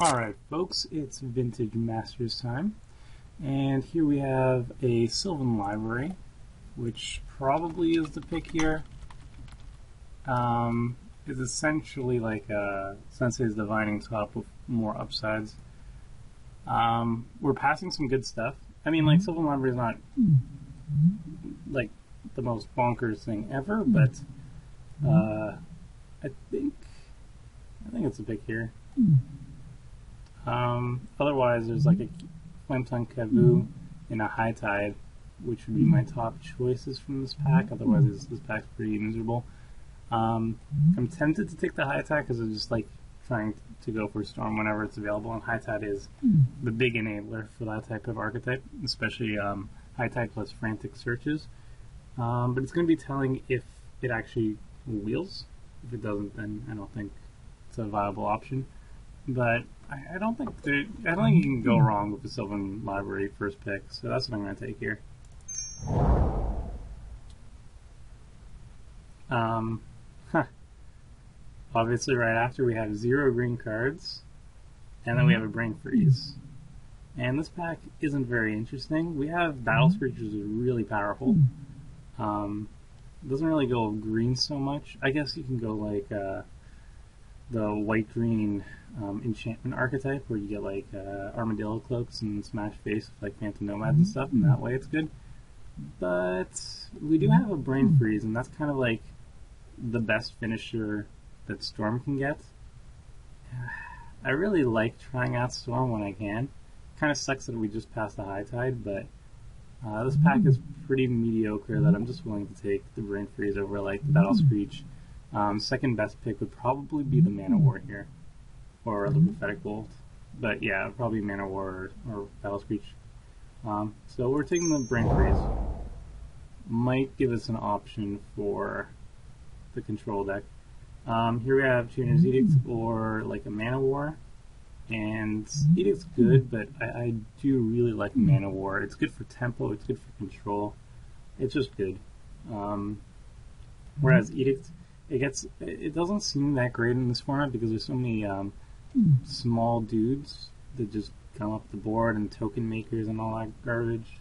Alright folks, it's Vintage Masters time, and here we have a Sylvan Library, which probably is the pick here. It's essentially like a Sensei's Divining Top with more upsides. We're passing some good stuff. I mean, like, Sylvan Library is not like the most bonkers thing ever, but I think it's a pick here. Otherwise, there's like a Flametongue Kavu and a High Tide, which would be my top choices from this pack. Otherwise, this pack's pretty miserable. I'm tempted to take the High Tide because I just like trying to go for Storm whenever it's available, and High Tide is the big enabler for that type of archetype, especially High Tide plus Frantic Searches. But it's going to be telling if it actually wheels. If it doesn't, then I don't think it's a viable option. But I don't think you can go wrong with the Sylvan Library first pick, so that's what I'm going to take here. Obviously, right after we have 0 green cards, and then we have a Brain Freeze. And this pack isn't very interesting. We have Battle Screech, which is really powerful. Doesn't really go green so much. I guess you can go like the white-green enchantment archetype, where you get like Armadillo Cloaks and Smash Face with like Phantom Nomads and stuff, and that way it's good. But we do have a Brain Freeze, and that's kind of like the best finisher that Storm can get. I really like trying out Storm when I can. Kind of sucks that we just passed the High Tide, but this pack is pretty mediocre that I'm just willing to take the Brain Freeze over like the Battle Screech. Second best pick would probably be the Mana War here, or the Prophetic Bolt. But yeah, probably Mana War or Battle Screech. So we're taking the Brain Freeze. Might give us an option for the control deck. Here we have Tuner's Edict or like a Mana War. And Edict's good, but I do really like Mana War. It's good for tempo, it's good for control. It's just good. Whereas Edict, it doesn't seem that great in this format because there's so many small dudes that just come up the board and token makers and all that garbage.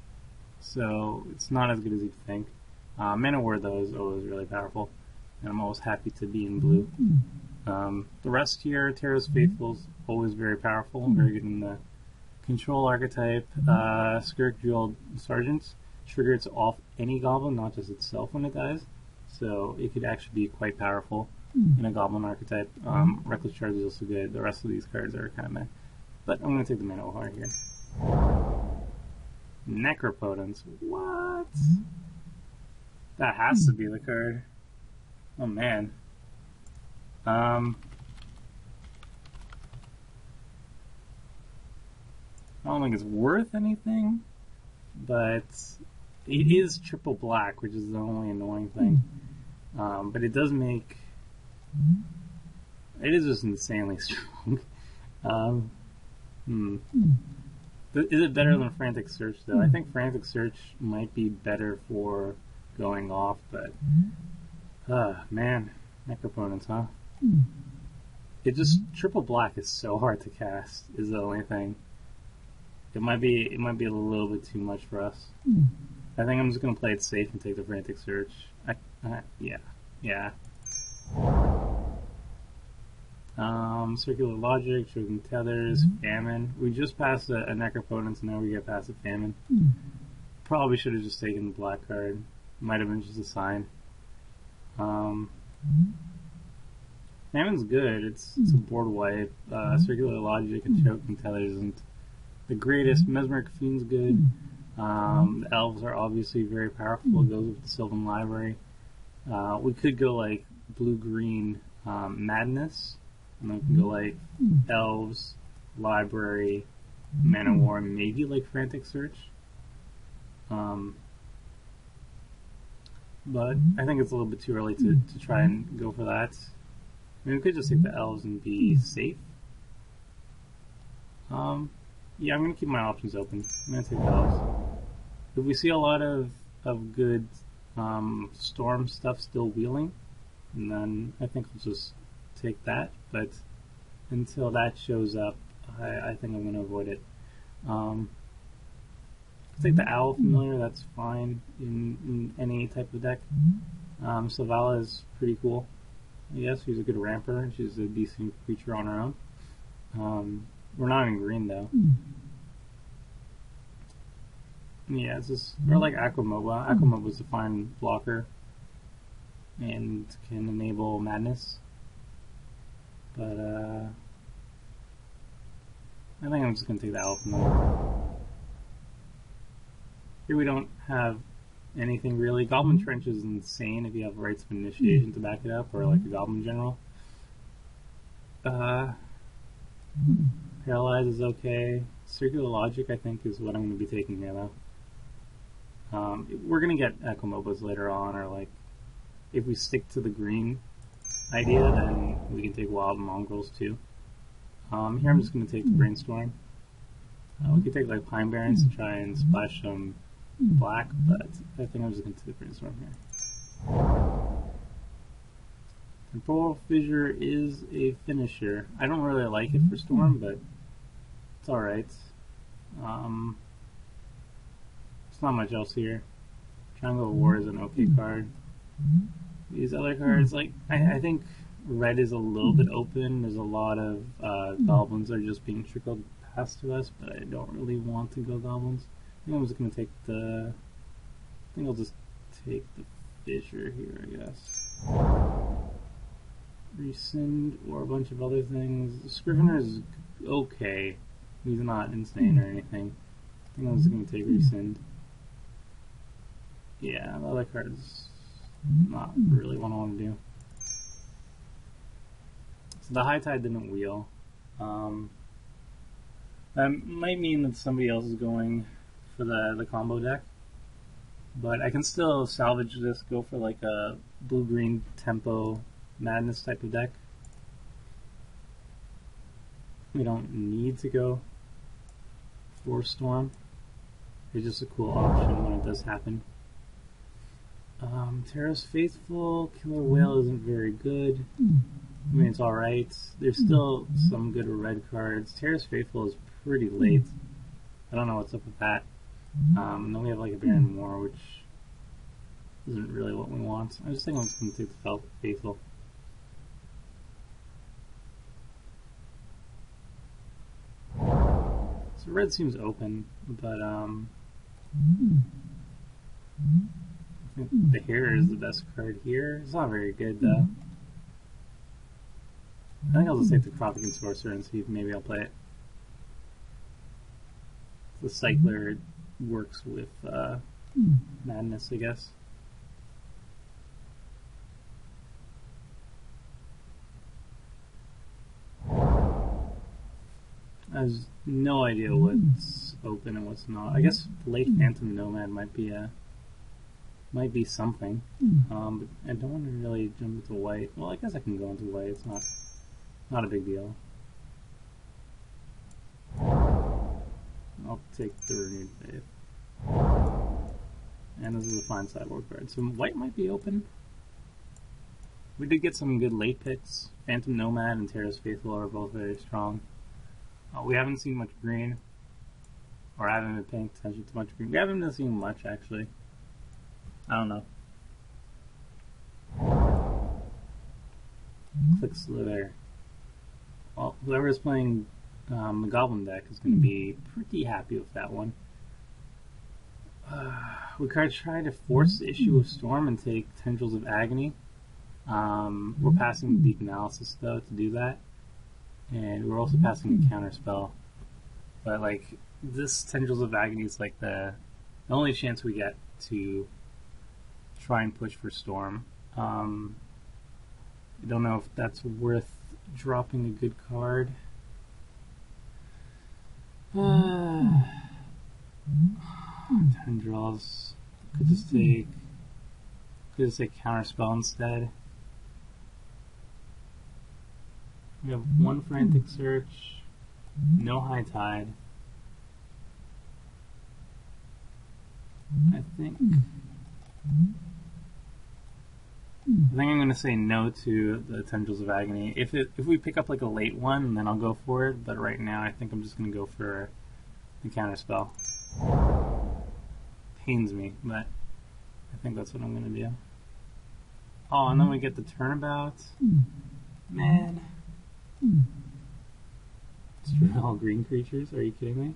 So it's not as good as you'd think. Mana War though is always really powerful, and I'm always happy to be in blue. The rest here, Terra's Faithful is always very powerful and very good in the control archetype. Skirk Jewel Sergeants triggers off any goblin, not just itself when it dies. So it could actually be quite powerful in a goblin archetype. Reckless Charge is also good. The rest of these cards are kind of meh. But I'm going to take the Mana War here. Necropotence. What? That has to be the card. Oh man. I don't think it's worth anything, but it is triple black, which is the only annoying thing. But it does make... It is just insanely strong. Is it better than Frantic Search, though? I think Frantic Search might be better for going off, but... man. Necropotence, huh? It just... Triple black is so hard to cast, is the only thing. It might be a little bit too much for us. I think I'm just gonna play it safe and take the Frantic Search. Yeah. Circular Logic, Choking Tethers, Famine. We just passed a Necropotence, now we get past a Famine. Probably should have just taken the black card. Might have been just a sign. Famine's good. It's a board wipe. Circular Logic and Choking Tethers isn't the greatest. Mesmeric Fiend's good. The elves are obviously very powerful. It goes with the Sylvan Library. We could go like blue-green Madness, and then we can go like elves, library, Mana War, maybe like Frantic Search. But I think it's a little bit too early to try and go for that. I mean, we could just take the elves and be safe. Yeah, I'm going to keep my options open. I'm going to take the elves. If we see a lot of good Storm stuff still wheeling, and then I think I'll just take that. But until that shows up, I think I'm going to avoid it. Take the Owl Familiar, that's fine in any type of deck. Savala is pretty cool. Yes, she's a good ramper. She's a decent creature on her own. We're not in green though. Yeah, it's just, or like Aquamoba. Aquamoba's a fine blocker and can enable Madness. But I think I'm just going to take the Owl Familiar. Here we don't have anything really. Goblin Trench is insane if you have Rites of Initiation to back it up, or like a Goblin General. Paralyze is okay. Circular Logic, I think, is what I'm going to be taking here, though. We're going to get Aquamobas later on, or like, if we stick to the green idea, then we can take Wild Mongrels too. Here I'm just going to take the Brainstorm. We could take like Pine Barrens to try and splash some black, but I think I'm just going to take the Brainstorm here. Temporal Fissure is a finisher. I don't really like it for Storm, but it's alright. There's not much else here. Triangle of War is an okay card. These other cards, like, I think red is a little bit open. There's a lot of goblins that are just being trickled past to us, but I don't really want to go goblins. I think I'm just going to take the... I think I'll just take the Fissure here, I guess. Rescind or a bunch of other things. Scrivener is okay. He's not insane or anything. I think I'm just going to take Rescind. Yeah, the other card's not really what I want to do. So the High Tide didn't wheel. That might mean that somebody else is going for the combo deck. But I can still salvage this, go for like a blue-green tempo Madness type of deck. We don't need to go for Storm. It's just a cool option when it does happen. Terra's Faithful, Killer Whale isn't very good. I mean, it's alright. There's still some good red cards. Terra's Faithful is pretty late. I don't know what's up with that. And then we have like a Baron Moor, which isn't really what we want. I just think I'm just going to take the Faithful. So red seems open, but I think the Hair is the best card here. It's not very good though. I think I'll just take the Cropping Sorcerer and see if maybe I'll play it. The Cycler works with Madness, I guess. I have no idea what's open and what's not. I guess Late Phantom Nomad might be something. But I don't want to really jump into white. Well, I guess I can go into white. It's not a big deal. I'll take the Renewed Faith. And this is a fine sideboard card. So white might be open. We did get some good late picks. Phantom Nomad and Terra's Faithful are both very strong. We haven't seen much green. Or I haven't been paying attention to much green. We haven't been seeing much, actually. I don't know. Click Slither. Well, whoever is playing the Goblin deck is going to be pretty happy with that one. We could try to force the issue of Storm and take Tendrils of Agony. We're passing the Deep Analysis, though, to do that. And we're also passing a Counterspell. But, like, this Tendrils of Agony is, like, the only chance we get to try and push for Storm. I don't know if that's worth dropping a good card. Tendrils. Could just take Counterspell instead. We have one Frantic Search, no High Tide. I think I think I'm going to say no to the Tendrils of Agony. If we pick up like a late one, then I'll go for it. But right now, I think I'm just going to go for the counterspell. Pains me, but I think that's what I'm going to do. Oh, and then we get the turnabout. Man. Destroy all green creatures? Are you kidding me?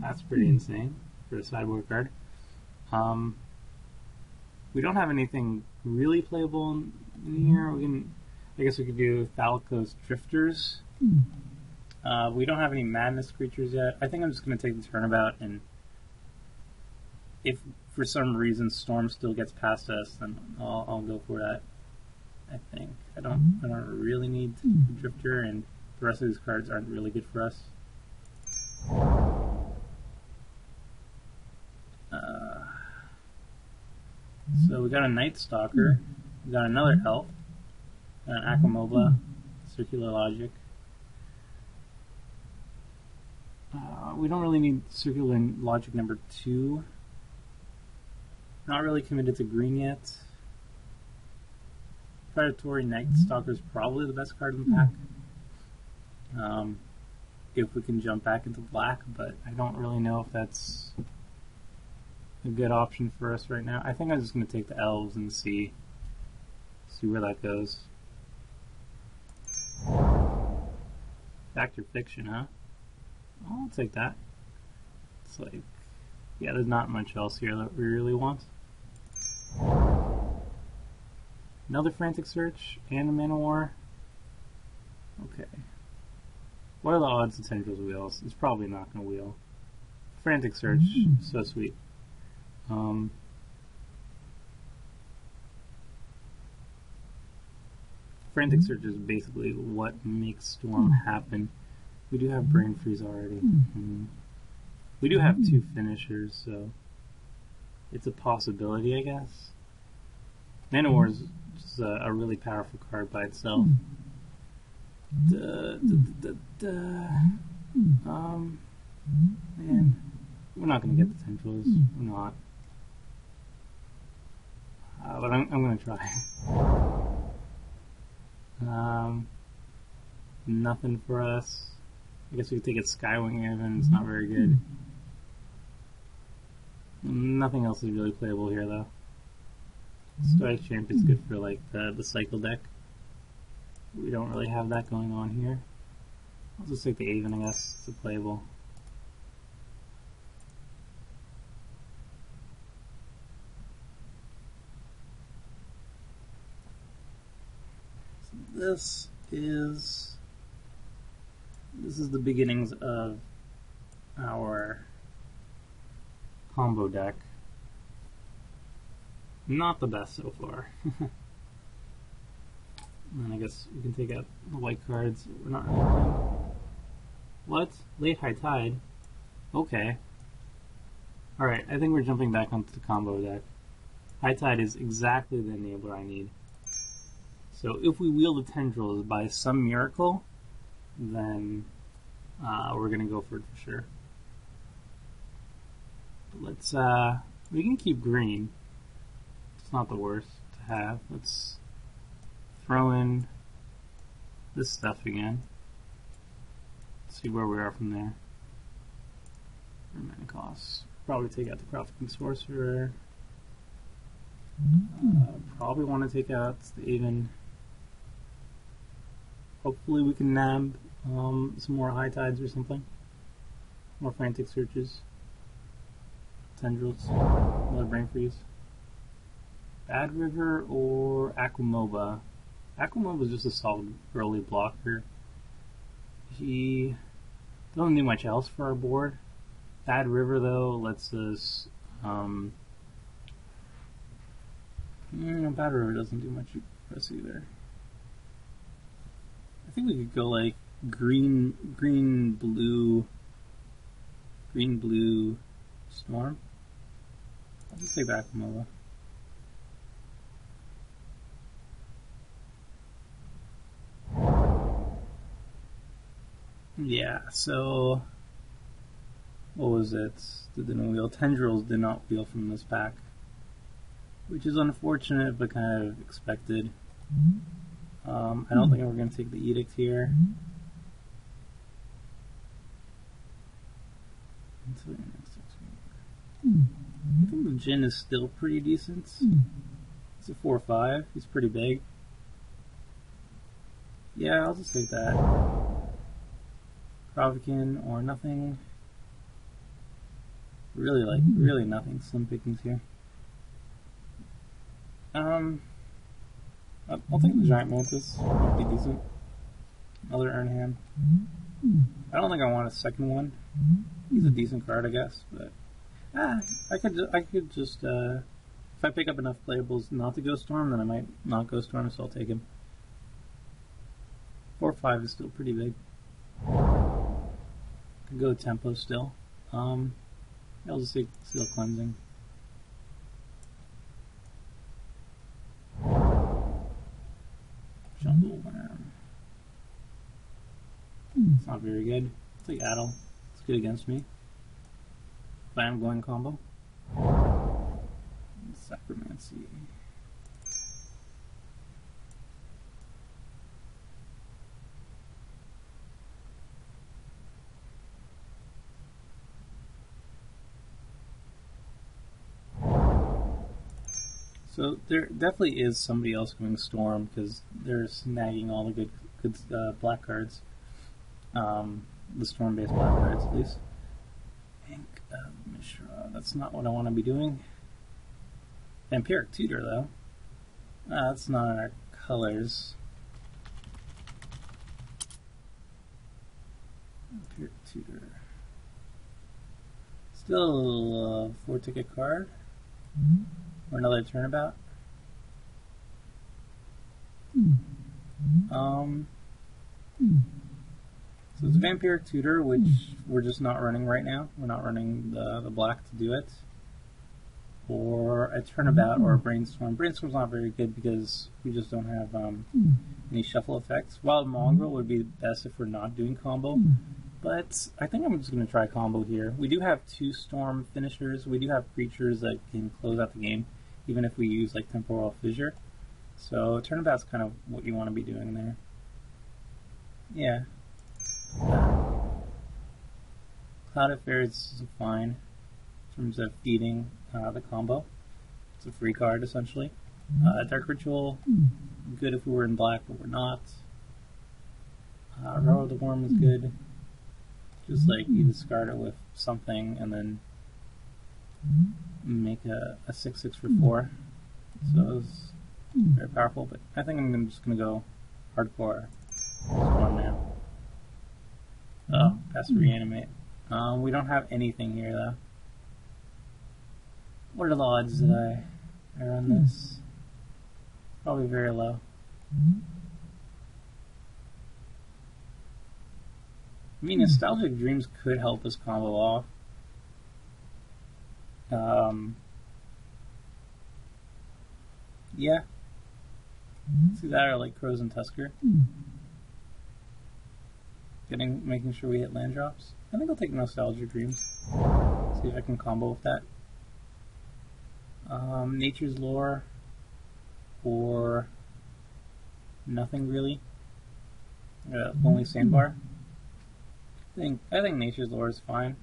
That's pretty insane for a sideboard card. We don't have anything really playable in here. I guess we could do Thalicos Drifters. We don't have any Madness creatures yet. I think I'm just going to take the turnabout, and if for some reason Storm still gets past us, then I'll go for that. I think I don't really need the Drifter, and the rest of these cards aren't really good for us. So we got a Night Stalker, we got another Elf, an Aquamoba, Circular Logic. We don't really need Circular Logic number 2. Not really committed to green yet. Predatory Night Stalker is probably the best card in the pack. If we can jump back into black, but I don't really know if that's a good option for us right now. I think I'm just going to take the Elves and see where that goes. Fact or Fiction, huh? I'll take that. It's like, yeah, there's not much else here that we really want. Another Frantic Search and a Mana War. Okay. What are the odds the Tendrils wheels? It's probably not going to wheel. Frantic Search, so sweet. Frantic Search is basically what makes Storm happen. We do have Brain Freeze already. We do have 2 finishers, so it's a possibility, I guess. Mana War is just a really powerful card by itself. Man, we're not going to get the Tendrils. We're not. But I'm going to try. Nothing for us. I guess we could take it Skywing even. It's not very good. Nothing else is really playable here, though. Stoic Champ is good for like the cycle deck. We don't really have that going on here. I'll just take the Aven, I guess. It's a playable. This is the beginnings of our combo deck. Not the best so far. And I guess we can take out the white cards. We're not really. What? Late High Tide? Okay. Alright, I think we're jumping back onto the combo deck. High Tide is exactly the enabler I need. So if we wheel the Tendrils by some miracle, then we're going to go for it for sure. But let's, we can keep green. It's not the worst to have. Let's throw in this stuff again. See where we are from there. Mana costs. Probably take out the Prophet Sorcerer. Probably want to take out the Aven. Hopefully we can nab some more High Tides or something. More Frantic Searches. Tendrils. Another Brain Freeze. Bad River or Aquamoba. Aquamoba is just a solid early blocker. He doesn't do much else for our board. Bad River though lets us Bad River doesn't do much for us either. I think we could go like green blue Storm. I'll just take the Aquamoba. Yeah, so what was it? Didn't wheel. Tendrils did not wheel from this pack. which is unfortunate but kind of expected. I don't think we're going to take the edict here. Until your next turn. I think the Jin is still pretty decent. It's a 4/5. He's pretty big. Yeah, I'll just take that. Provokin or nothing. Really nothing. Slim pickings here. I'll take the Giant Mantis. Might be decent. Another Urnham. I don't think I want a second one. He's a decent card, I guess, but I could just if I pick up enough playables not to go Storm, then I might not go Storm, so I'll take him. 4/5 is still pretty big. Could go Tempo still. I'll just take Seal Cleansing. Jungle Worm. It's not very good. I'll take Addle. It's good against me. But I'm going combo. Sacromancy. So there definitely is somebody else going Storm because they're snagging all the good black cards. The Storm-based black cards, at least. Ink of Mishra. That's not what I want to be doing. Vampiric Tutor, though. That's not in our colors. Vampiric Tutor. Still a 4-ticket card. Or another turnabout. So it's Vampiric Tutor, which we're just not running right now. We're not running the black to do it. Or a turnabout or a Brainstorm. Brainstorm's not very good because we just don't have any shuffle effects. Wild Mongrel would be best if we're not doing combo. But I think I'm just going to try combo here. We do have 2 Storm finishers. We do have creatures that can close out the game, even if we use like Temporal Fissure. So turnabout's kind of what you want to be doing there. Yeah. Cloud Affairs is fine in terms of feeding the combo. It's a free card essentially. Dark Ritual, good if we were in black, but we're not. Row of the Worm is good. Just like you discard it with something and then make a 6/6 for 4. So it's very powerful, but I think I'm just going to go hardcore Storm now. Oh, past Reanimate. We don't have anything here though. What are the odds that I run this? Probably very low. I mean, Nostalgic Dreams could help us combo off. Yeah. See that, or like Crows and Tusker. Making sure we hit land drops. I think I'll take Nostalgic Dreams. See if I can combo with that. Nature's Lore, or nothing really. Lonely Sandbar. I think Nature's Lore is fine.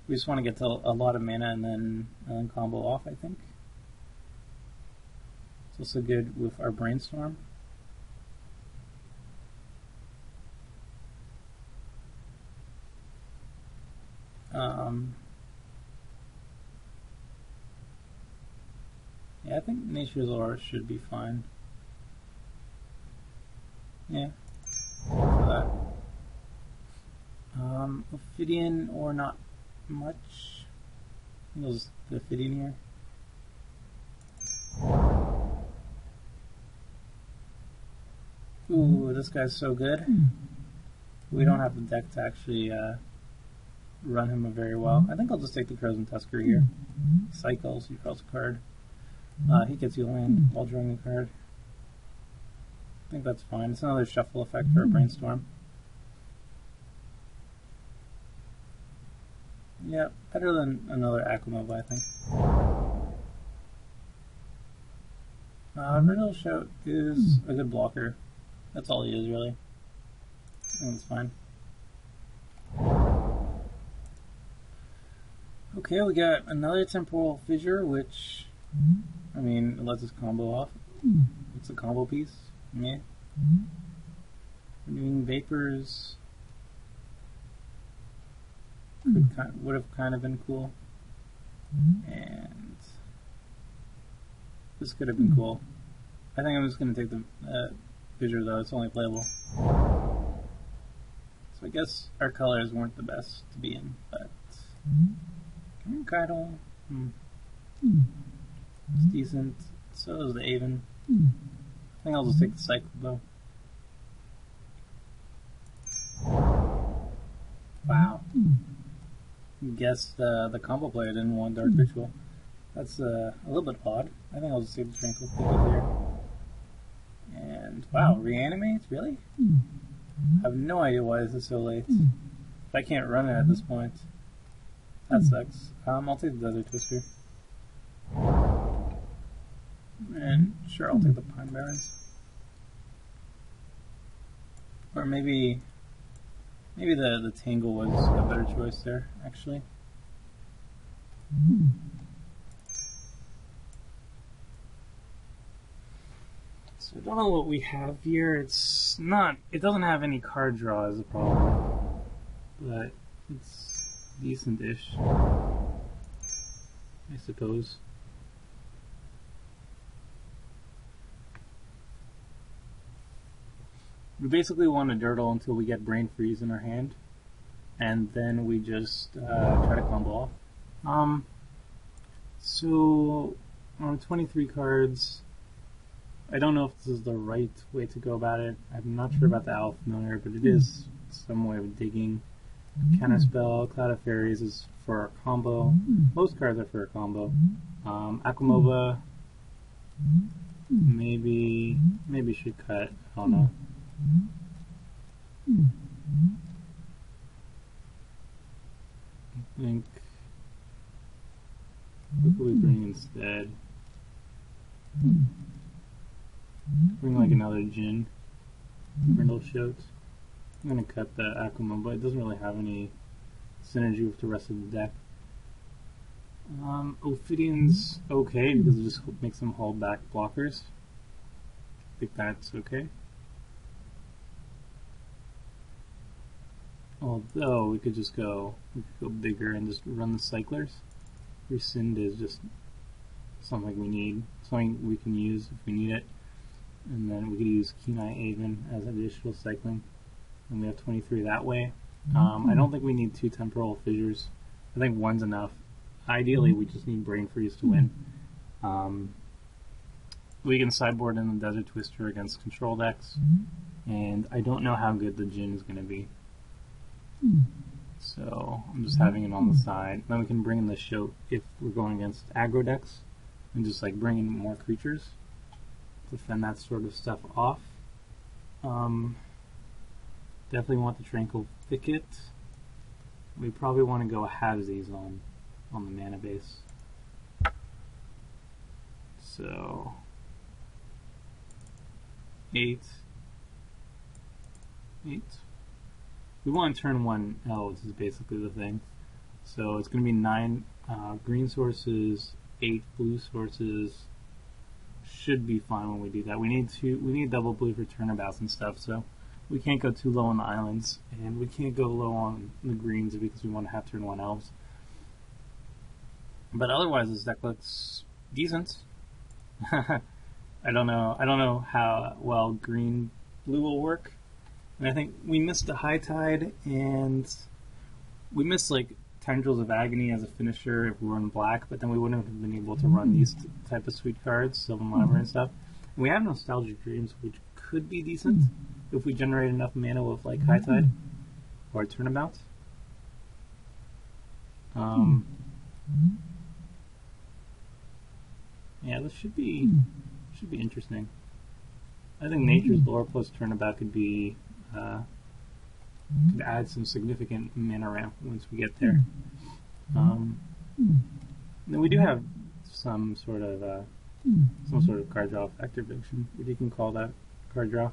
We just want to get to a lot of mana and then combo off, I think. It's also good with our Brainstorm. Yeah, I think Nature's Lore should be fine. Yeah, for that. Ophidian or not much. I think I'll just the Ophidian here. Ooh, this guy's so good. We don't have the deck to actually run him very well. I think I'll just take the Crows and Tusker here. Cycles, he draws a card. He gets you land while drawing a card. I think that's fine. It's another shuffle effect for a Brainstorm. Yeah, better than another Aquamova, I think. Riddle Shout is a good blocker. That's all he is, really. I think it's fine. Okay, we got another Temporal Fissure, which, I mean, it lets us combo off. It's a combo piece. Yeah. Renewing Vapors would have kind of been cool. And this could have been cool. I think I'm just going to take the Fissure, though. It's only playable. So I guess our colors weren't the best to be in, but Kaido. It's decent. So is the Aven. I think I'll just take the Cycle, though. Wow. Guess the combo player didn't want Dark Ritual. That's a little bit odd. I think I'll just take the Tranquil Picket here. And wow, Reanimate? Really? I have no idea why this is so late. If I can't run it at this point, that sucks. I'll take the Desert Twister. And sure, I'll take the Pine Barrens. Or maybe the Tangle was a better choice there, actually. So I don't know what we have here. It doesn't have any card draw as a problem, but it's decent-ish, I suppose. We basically want to dirtle until we get Brain Freeze in our hand, and then we just try to combo off. So on 23 cards, I don't know if this is the right way to go about it. I'm not sure about the Owl Familiar, but it is some way of digging. Counterspell, Cloud of Fairies is for our combo. Most cards are for a combo. Aquamova, maybe should cut. I don't know. I think what could we bring instead? Bring like another Jin. Riddle Shout. I'm gonna cut the Akuma, but it doesn't really have any synergy with the rest of the deck. Ophidian's okay because it just makes them hold back blockers. I think that's okay. Although we could go bigger and just run the cyclers. Rescind is just something we need, something we can use if we need it. And then we could use Keen-Eye Aven as additional cycling. And we have 23 that way. I don't think we need 2 Temporal Fissures. I think one's enough. Ideally, we just need Brain Freeze to win. We can sideboard in the Desert Twister against control decks. And I don't know how good the Jin is going to be. So I'm just having it on the side. Then we can bring in the Shoat if we're going against aggro decks. And just like bring in more creatures to fend that sort of stuff off. Definitely want the Tranquil Thicket. We probably want to go halvesies on the mana base. So 8. We want to turn 1 elves is basically the thing. So it's going to be 9 green sources, 8 blue sources. Should be fine when we do that. We need double blue for turnabouts and stuff, so we can't go too low on the islands, and we can't go low on the greens because we want to have turn 1 elves. But otherwise, this deck looks decent. I don't know how well green blue will work. And I think we missed the High Tide, and we missed like Tendrils of Agony as a finisher if we run black, but then we wouldn't have been able to run these type of sweet cards, Sylvan Library and stuff. And we have Nostalgic Dreams, which could be decent if we generate enough mana with like High Tide or Turnabout. Yeah, this should be interesting. I think Nature's Lore plus Turnabout could be could add some significant mana ramp once we get there. Then we do have some sort of some sort of card draw activation, if you can call that card draw.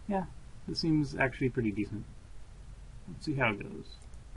Yeah, it seems actually pretty decent. Let's see how it goes.